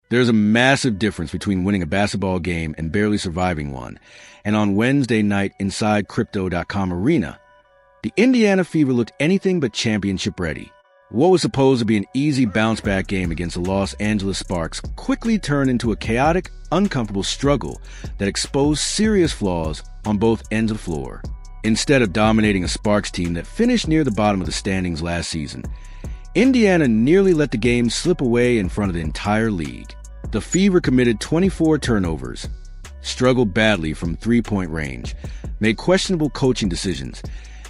There's a massive difference between winning a basketball game and barely surviving one. And on Wednesday night inside Crypto.com Arena, the Indiana Fever looked anything but championship ready. What was supposed to be an easy bounce-back game against the Los Angeles Sparks quickly turned into a chaotic, uncomfortable struggle that exposed serious flaws on both ends of the floor. Instead of dominating a Sparks team that finished near the bottom of the standings last season, Indiana nearly let the game slip away in front of the entire league. The Fever committed 24 turnovers, struggled badly from three-point range, made questionable coaching decisions,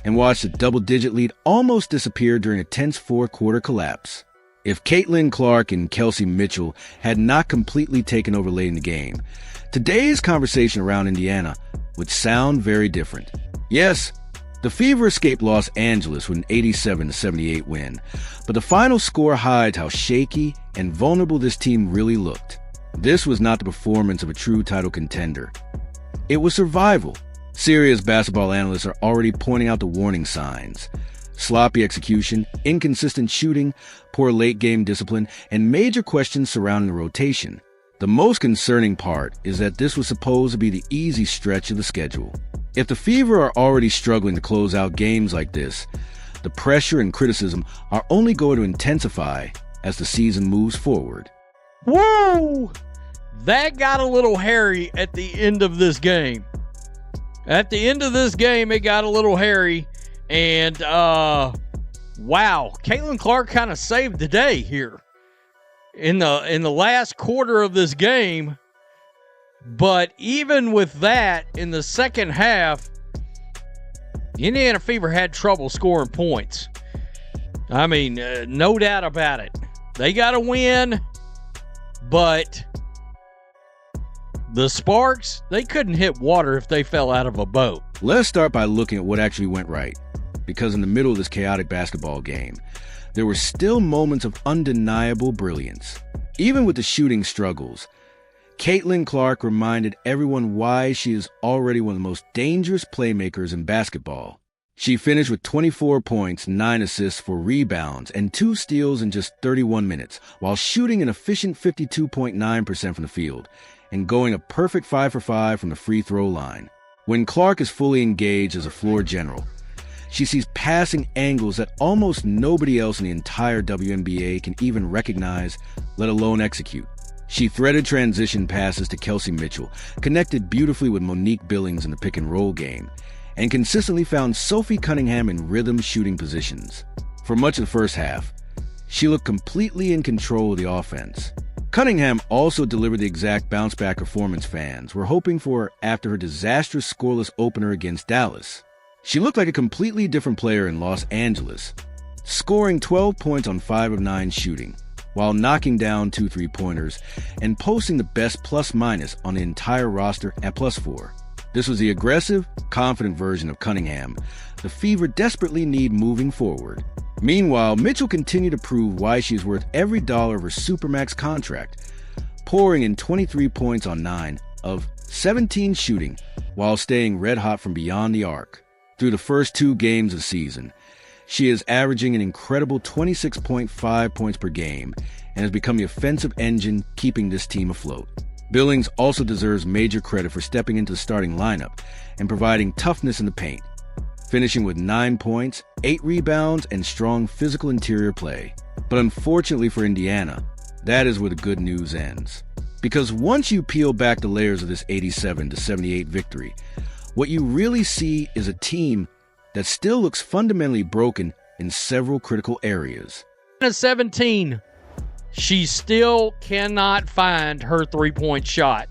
and watched a double-digit lead almost disappear during a tense fourth-quarter collapse. If Caitlin Clark and Kelsey Mitchell had not completely taken over late in the game, today's conversation around Indiana would sound very different. Yes, the Fever escaped Los Angeles with an 87-78 win, but the final score hides how shaky and vulnerable this team really looked. This was not the performance of a true title contender. It was survival. Serious basketball analysts are already pointing out the warning signs: sloppy execution, inconsistent shooting, poor late-game discipline, and major questions surrounding the rotation. The most concerning part is that this was supposed to be the easy stretch of the schedule. If the Fever are already struggling to close out games like this, the pressure and criticism are only going to intensify as the season moves forward. Whoa! That got a little hairy at the end of this game. At the end of this game, it got a little hairy, and wow, Caitlin Clark kind of saved the day here in the last quarter of this game. But even with that, in the second half, the Indiana Fever had trouble scoring points. I mean, no doubt about it. They got a win, but the Sparks, they couldn't hit water if they fell out of a boat. Let's start by looking at what actually went right, because in the middle of this chaotic basketball game, there were still moments of undeniable brilliance. Even with the shooting struggles, Caitlin Clark reminded everyone why she is already one of the most dangerous playmakers in basketball. She finished with 24 points, 9 assists, 4 rebounds, and 2 steals in just 31 minutes, while shooting an efficient 52.9% from the field and going a perfect 5 for 5 from the free throw line. When Clark is fully engaged as a floor general, she sees passing angles that almost nobody else in the entire WNBA can even recognize, let alone execute. She threaded transition passes to Kelsey Mitchell, connected beautifully with Monique Billings in the pick-and-roll game, and consistently found Sophie Cunningham in rhythm shooting positions. For much of the first half, she looked completely in control of the offense. Cunningham also delivered the exact bounce-back performance fans were hoping for after her disastrous scoreless opener against Dallas. She looked like a completely different player in Los Angeles, scoring 12 points on 5 of 9 shooting, while knocking down 2 3-pointers and posting the best plus-minus on the entire roster at +4. This was the aggressive, confident version of Cunningham the Fever desperately need moving forward. Meanwhile, Mitchell continued to prove why she is worth every dollar of her Supermax contract, pouring in 23 points on 9 of 17 shooting while staying red-hot from beyond the arc. Through the first 2 games of the season, she is averaging an incredible 26.5 points per game and has become the offensive engine keeping this team afloat. Billings also deserves major credit for stepping into the starting lineup and providing toughness in the paint, finishing with 9 points, 8 rebounds, and strong physical interior play. But unfortunately for Indiana, that is where the good news ends. Because once you peel back the layers of this 87-78 victory, what you really see is a team that still looks fundamentally broken in several critical areas. At 17, she still cannot find her three-point shot.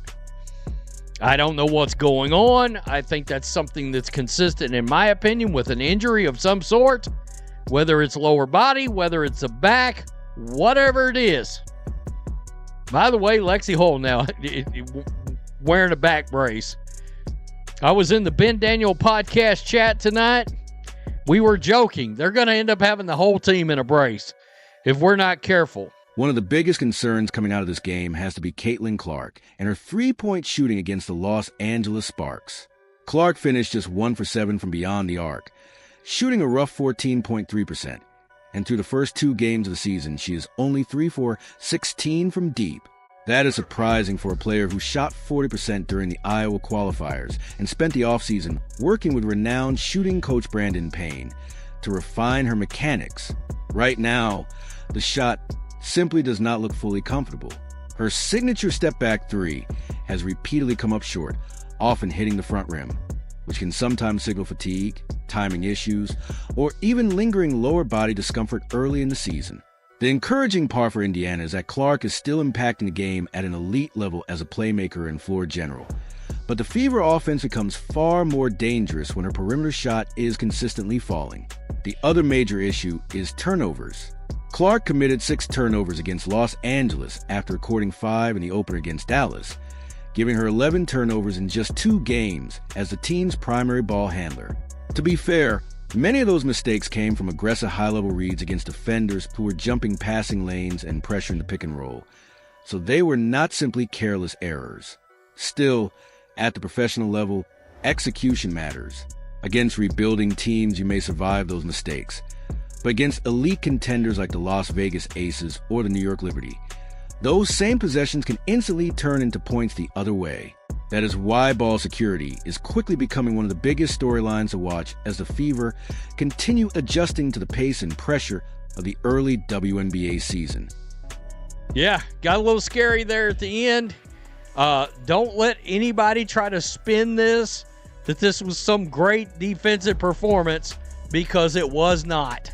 I don't know what's going on. I think that's something that's consistent, in my opinion, with an injury of some sort, whether it's lower body, whether it's a back, whatever it is. By the way, Lexi Hull now wearing a back brace. I was in the Ben Daniel podcast chat tonight. We were joking. They're going to end up having the whole team in a brace if we're not careful. One of the biggest concerns coming out of this game has to be Caitlin Clark and her three-point shooting against the Los Angeles Sparks. Clark finished just 1 for 7 from beyond the arc, shooting a rough 14.3%. And through the first 2 games of the season, she is only 3 for 16 from deep. That is surprising for a player who shot 40% during the Iowa qualifiers and spent the offseason working with renowned shooting coach Brandon Payne to refine her mechanics. Right now, the shot simply does not look fully comfortable. Her signature step-back three has repeatedly come up short, often hitting the front rim, which can sometimes signal fatigue, timing issues, or even lingering lower body discomfort early in the season. The encouraging part for Indiana is that Clark is still impacting the game at an elite level as a playmaker and floor general. But the Fever offense becomes far more dangerous when her perimeter shot is consistently falling. The other major issue is turnovers. Clark committed 6 turnovers against Los Angeles after recording 5 in the opener against Dallas, giving her 11 turnovers in just 2 games as the team's primary ball handler. To be fair, many of those mistakes came from aggressive high-level reads against defenders who were jumping passing lanes and pressuring the pick and roll, so they were not simply careless errors. Still, at the professional level, execution matters. Against rebuilding teams, you may survive those mistakes, but against elite contenders like the Las Vegas Aces or the New York Liberty, those same possessions can instantly turn into points the other way. That is why ball security is quickly becoming one of the biggest storylines to watch as the Fever continue adjusting to the pace and pressure of the early WNBA season. Yeah, got a little scary there at the end. Don't let anybody try to spin this, that this was some great defensive performance, because it was not.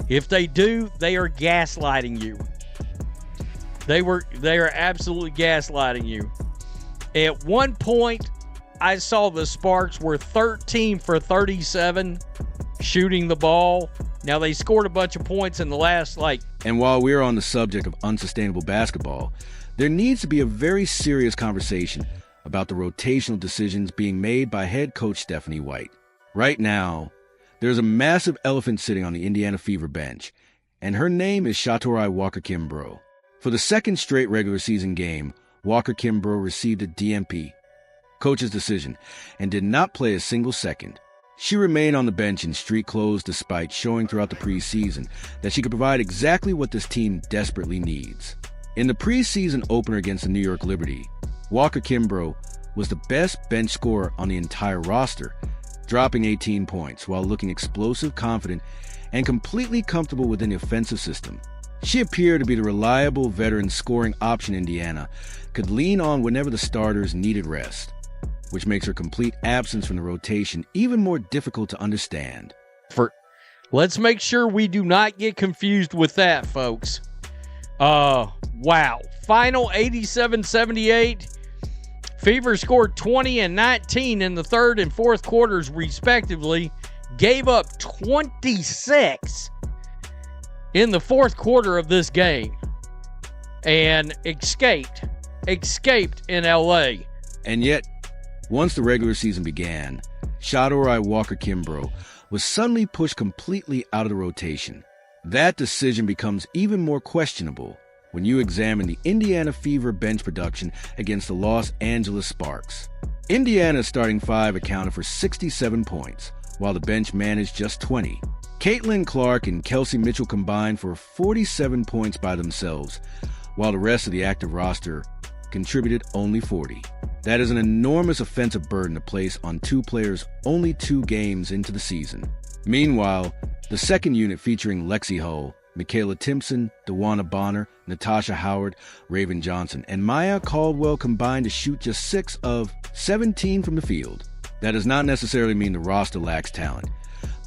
If they do, they are gaslighting you. They are absolutely gaslighting you. At one point, I saw the Sparks were 13 for 37 shooting the ball. Now, they scored a bunch of points in the last, And while we're on the subject of unsustainable basketball, there needs to be a very serious conversation about the rotational decisions being made by head coach Stephanie White. Right now, there's a massive elephant sitting on the Indiana Fever bench, and her name is Shatorai Walker-Kimbrough. For the second straight regular season game, Walker-Kimbrough received a DNP, coach's decision, and did not play a single second. She remained on the bench in street clothes despite showing throughout the preseason that she could provide exactly what this team desperately needs. In the preseason opener against the New York Liberty, Walker-Kimbrough was the best bench scorer on the entire roster, dropping 18 points while looking explosive, confident, and completely comfortable within the offensive system. She appeared to be the reliable veteran scoring option Indiana could lean on whenever the starters needed rest, which makes her complete absence from the rotation even more difficult to understand. Let's make sure we do not get confused with that, folks. Wow. Final 87-78. Fever scored 20 and 19 in the third and fourth quarters, respectively. Gave up 26 in the fourth quarter of this game. And escaped in LA. And yet, once the regular season began, Shatorai Walker-Kimbrough was suddenly pushed completely out of the rotation. That decision becomes even more questionable when you examine the Indiana Fever bench production against the Los Angeles Sparks. Indiana's starting 5 accounted for 67 points, while the bench managed just 20. Caitlin Clark and Kelsey Mitchell combined for 47 points by themselves, while the rest of the active roster contributed only 40. That is an enormous offensive burden to place on 2 players only 2 games into the season. Meanwhile, the second unit featuring Lexi Hull, Michaela Timpson, DeWanna Bonner, Natasha Howard, Raven Johnson, and Maya Caldwell combined to shoot just 6 of 17 from the field. That does not necessarily mean the roster lacks talent,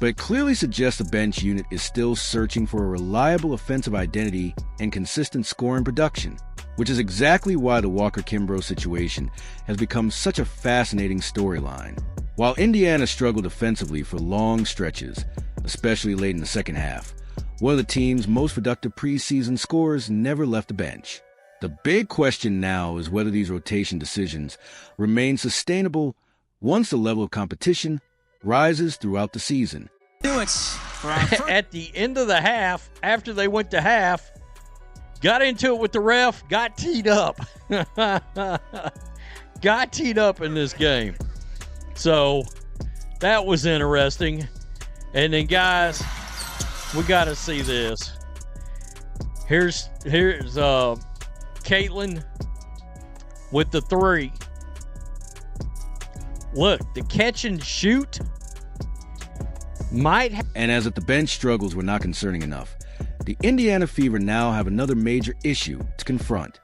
but it clearly suggests the bench unit is still searching for a reliable offensive identity and consistent scoring production, which is exactly why the Walker-Kimbrough situation has become such a fascinating storyline. While Indiana struggled defensively for long stretches, especially late in the second half, one of the team's most productive preseason scorers never left the bench. The big question now is whether these rotation decisions remain sustainable once the level of competition rises throughout the season. At the end of the half, after they went to half, got into it with the ref, got teed up. Got teed up in this game. So that was interesting. And then, guys, we got to see this. Here's Caitlin with the three. Look, the catch and shoot might have. And as if the bench struggles were not concerning enough, the Indiana Fever now have another major issue to confront: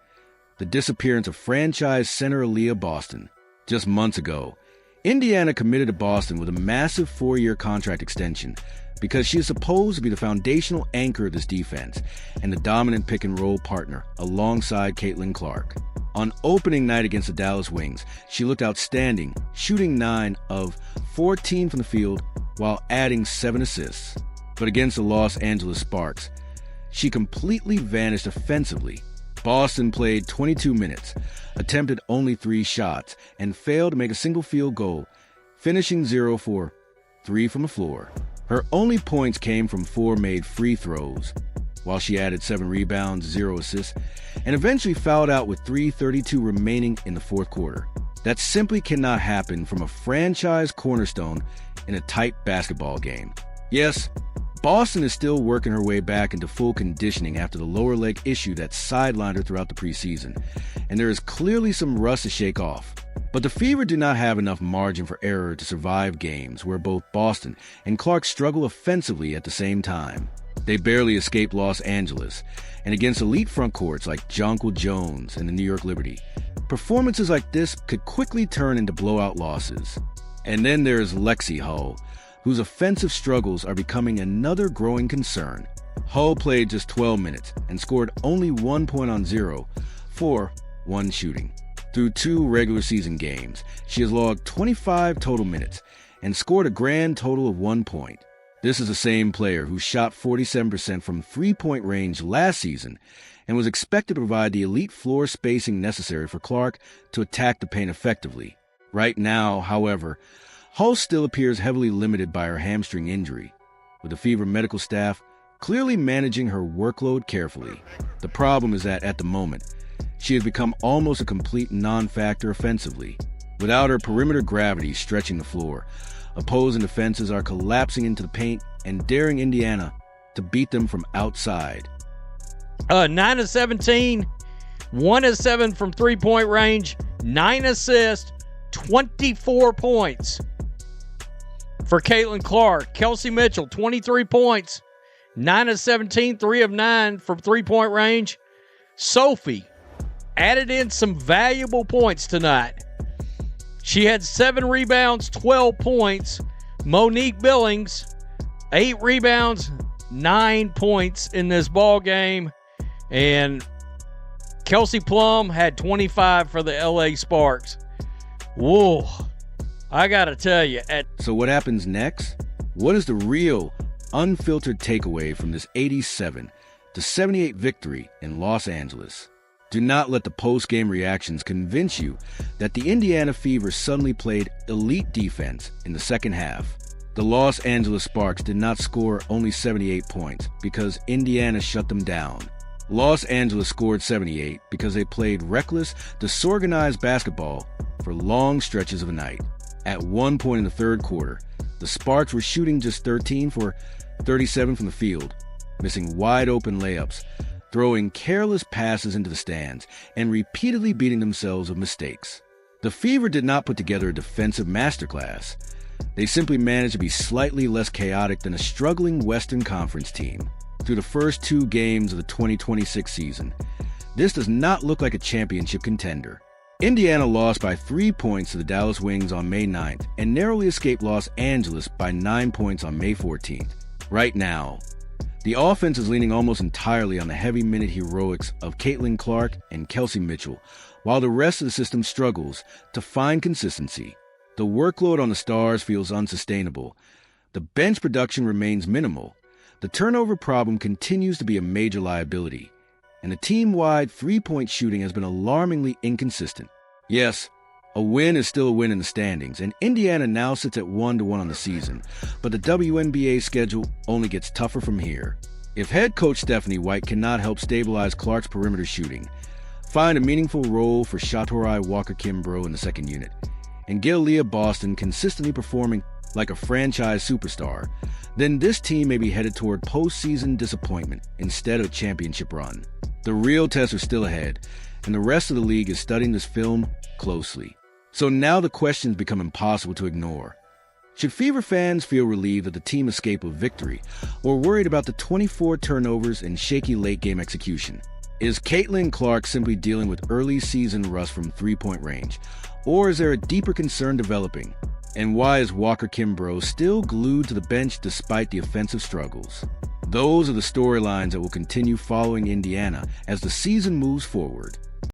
the disappearance of franchise center Aaliyah Boston. Just months ago, Indiana committed to Boston with a massive 4-year contract extension because she is supposed to be the foundational anchor of this defense and the dominant pick-and-roll partner alongside Caitlin Clark. On opening night against the Dallas Wings, she looked outstanding, shooting 9 of 14 from the field while adding 7 assists. But against the Los Angeles Sparks, she completely vanished offensively. Boston played 22 minutes, attempted only 3 shots, and failed to make a single field goal, finishing 0 for 3 from the floor. Her only points came from 4 made free throws, while she added 7 rebounds, 0 assists, and eventually fouled out with 3:32 remaining in the fourth quarter. That simply cannot happen from a franchise cornerstone in a tight basketball game. Yes, Boston is still working her way back into full conditioning after the lower leg issue that sidelined her throughout the preseason, and there is clearly some rust to shake off. But the Fever do not have enough margin for error to survive games where both Boston and Clark struggle offensively at the same time. They barely escaped Los Angeles, and against elite front courts like Jonquil Jones and the New York Liberty, performances like this could quickly turn into blowout losses. And then there's Lexi Hull, whose offensive struggles are becoming another growing concern. Hull played just 12 minutes and scored only 1 point on 0 for 1 shooting. Through 2 regular season games, she has logged 25 total minutes and scored a grand total of 1 point. This is the same player who shot 47% from three-point range last season and was expected to provide the elite floor spacing necessary for Clark to attack the paint effectively. Right now, however, Hull still appears heavily limited by her hamstring injury, with the Fever medical staff clearly managing her workload carefully. The problem is that at the moment, she has become almost a complete non-factor offensively. Without her perimeter gravity stretching the floor, opposing defenses are collapsing into the paint and daring Indiana to beat them from outside. 9 of 17, 1 of 7 from three-point range, 9 assists, 24 points. For Caitlin Clark, Kelsey Mitchell, 23 points, 9 of 17, 3 of 9 from three-point range. Sophie added in some valuable points tonight. She had 7 rebounds, 12 points. Monique Billings, 8 rebounds, 9 points in this ball game. And Kelsey Plum had 25 for the LA Sparks. Whoa. I got to tell you. So what happens next? What is the real, unfiltered takeaway from this 87-78 victory in Los Angeles? Do not let the post-game reactions convince you that the Indiana Fever suddenly played elite defense in the second half. The Los Angeles Sparks did not score only 78 points because Indiana shut them down. Los Angeles scored 78 because they played reckless, disorganized basketball for long stretches of the night. At one point in the third quarter, the Sparks were shooting just 13 for 37 from the field, missing wide-open layups, throwing careless passes into the stands, and repeatedly beating themselves with mistakes. The Fever did not put together a defensive masterclass. They simply managed to be slightly less chaotic than a struggling Western Conference team. Through the first 2 games of the 2026 season, this does not look like a championship contender. Indiana lost by 3 points to the Dallas Wings on May 9th and narrowly escaped Los Angeles by 9 points on May 14th. Right now, the offense is leaning almost entirely on the heavy-minute heroics of Caitlin Clark and Kelsey Mitchell, while the rest of the system struggles to find consistency. The workload on the Stars feels unsustainable. The bench production remains minimal. The turnover problem continues to be a major liability, and the team-wide three-point shooting has been alarmingly inconsistent. Yes, a win is still a win in the standings, and Indiana now sits at 1-1 on the season, but the WNBA schedule only gets tougher from here. If head coach Stephanie White cannot help stabilize Clark's perimeter shooting, find a meaningful role for Shatorai Walker-Kimbrough in the second unit, and get Aaliyah Boston consistently performing like a franchise superstar, then this team may be headed toward postseason disappointment instead of championship run. The real tests are still ahead, and the rest of the league is studying this film closely. So now the questions become impossible to ignore. Should Fever fans feel relieved that the team escaped with victory, or worried about the 24 turnovers and shaky late-game execution? Is Caitlin Clark simply dealing with early season rust from three-point range, or is there a deeper concern developing? And why is Walker Kimbrough still glued to the bench despite the offensive struggles? Those are the storylines that will continue following Indiana as the season moves forward.